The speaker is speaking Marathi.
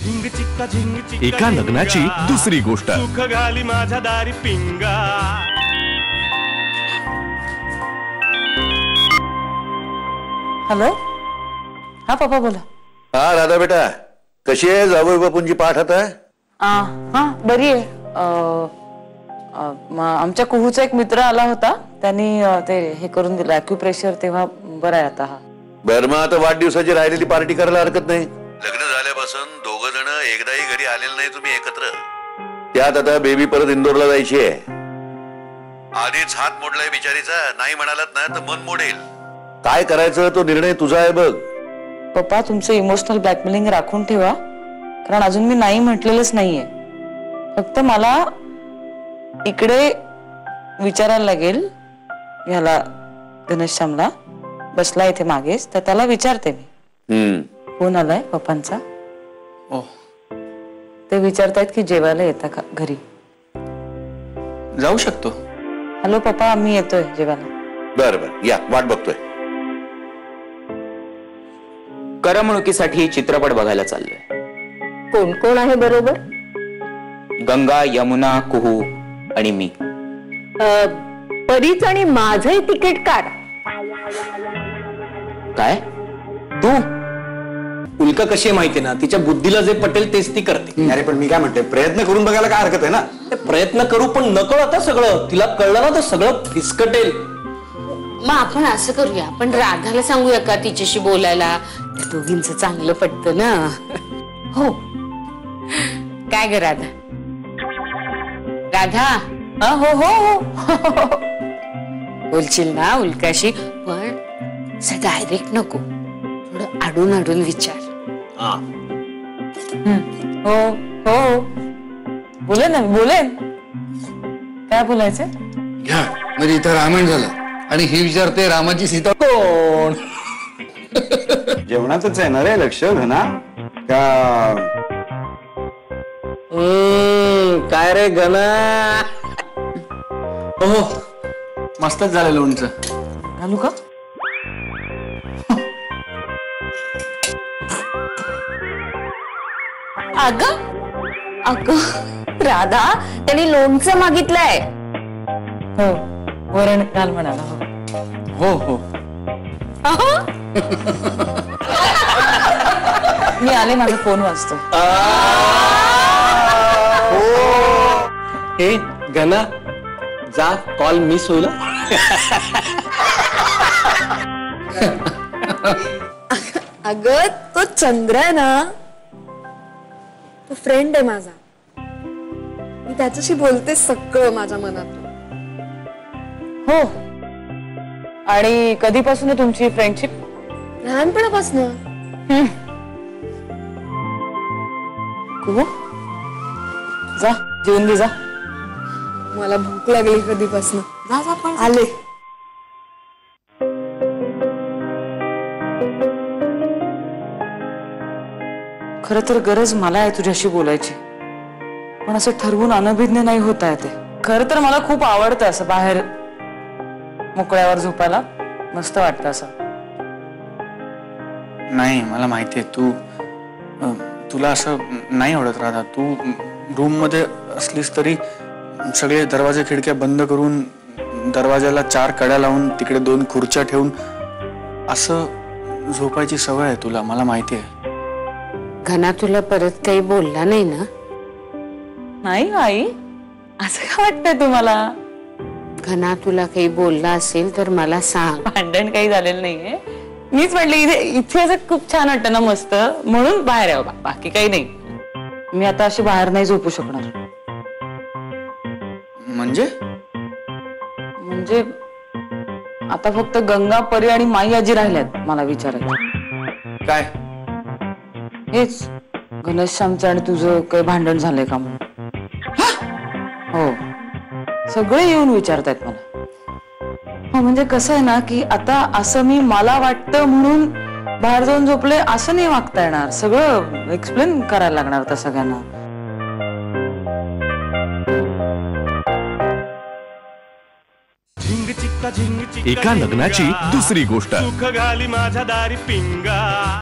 झिंग चिक्का झिंग चिक्का एका लग्नाची दुसरी गोष्ट. सुख घाली माझ्या दारी पिंगा. हॅलो, हा पप्पा बोला. हा राधा बेटा, कशी आहे जावई बापूंची पाठ आता? हा बरी आहे. आमच्या कुहूचा एक मित्र आला होता, त्यांनी ते हे करून दिलं ॲक्युप्रेशर, तेव्हा बरं आहे आता. हा बर, मग आता वाढदिवसाची राहिलेली पार्टी करायला हरकत नाही. लग्न झाल्यापासून दोघ जण एकदाही घरी आलेले नाही तुम्ही एकत्र. त्यात आता बेबी परत इंदोरला जायची आहे. आधीच हात मोडलाय बिचारीचा, नाही म्हणालात ना तर मन मोडेल. काय करायचं तो निर्णय तुझा आहे बघ. पप्पा, तुमचं इमोशनल ब्लॅकमेलिंग राखून ठेवा, कारण अजून मी नाही म्हटलेलंच नाहीये. फक्त मला इकडे विचारायला लागेल, ह्याला घनश्यामला बसला इथे मागेच, तर त्याला विचारते मी. फोन आलाय पप्पांचा. ते विचारतायत की जेवायला येता का घरी. जाऊ शकतो. हॅलो पप्पा, आम्ही येतोय जेवायला. बर बर, या वाट बघतोय. करमणुकीसाठी चित्रपट बघायला चाललोय. कोण कोण आहे बरोबर? गंगा, यमुना, कुहू आणि मी. परीच आणि माझंही तिकीट काढ. काय? तू उल्का कशी आहे माहिती ना, तिच्या बुद्धीला जे पटेल तेच ती करते. अरे पण मी काय म्हणते, प्रयत्न करून बघायला काय हरकत आहे ना. प्रयत्न करू, पण नकळ आता सगळं तिला कळलं ना तर सगळं फिसकटेल. मग आपण असं करूया, आपण राधाला सांगूया का तिच्याशी बोलायला? त्या दोघींचं चांगलं पटतं ना. हो, काय ग राधा? राधा, हो हो हो बोलशील ना उल्काशी, पण डायरेक्ट नको, थोडं आडून आडून विचार. हो हो बोलेन ना, बोलेन. काय बोलायचं? घ्या, म्हणजे इथं रामायण झालं आणि ही विचारते रामाची सीता कोण. जेवणातच आहे ना रे लक्ष घना का? काय रे घना. हो, मस्तच झालं लोणचं. घालू का? अगं अगं राधा, त्यांनी लोणचं मागितलंय. हो, वरण घाल म्हणाला. हो हो, मी आले, माझा फोन वाजतो. हे घना, जा, कॉल मिस होईल. अगं तो चंद्र आहे ना, तो फ्रेंड आहे माझा. मी त्याच्याशी बोलते सगळं माझ्या मनात. हो, आणि कधीपासून आहे तुमची फ्रेंडशिप? लहानपणापासून. जा जेवून घे, जा. मला भूक लागली कधीपासून. जा जा, पण आले. खरं तर गरज मला आहे तुझ्याशी बोलायची, पण असं ठरवून अनभिज्ञ नाही होत आहे ते. खरं तर मला खूप आवडतं असं बाहेर मोकळ्यावर झोपायला, मस्त वाटतं असं. नाही, मला माहितीये तुला असं नाही आवडत राधा. तू रूम मध्ये असलीस तरी सगळे दरवाजे खिडक्या बंद करून, दरवाजाला 4 कड्या लावून, तिकडे 2 खुर्च्या ठेवून असं झोपायची सवय आहे तुला, मला माहिती आहे. घना तुला परत काही बोलला नाही ना? नाही आई, असं काय वाटतंय तुम्हाला? घना तुला काही बोलला असेल तर मला सांग. भांडण काही झालेलं नाहीये. मीच म्हटलं इथे असं खूप छान वाटतं ना, मस्त, म्हणून बाहेर आहे बाबा, बाकी काही नाही. मी आता अशी बाहेर नाही झोपू शकणार. म्हणजे आता फक्त गंगा, परी आणि माई आजी राहिल्यात मला विचारायचं. काय? हेच घनश्यामचं आणि तुझं काही भांडण झालंय का म्हणून. हो, सगळे येऊन विचारतायत मला. म्हणजे कसं आहे ना, की आता असं मला वाटतं म्हणून बाहेर जाऊन झोपले असं नाही वागता येणार. सगळं एक्सप्लेन करायला लागणार तर सगळ्यांना. एका लग्नाची दुसरी गोष्ट. सुख घाली माझ्या दारी पिंगा.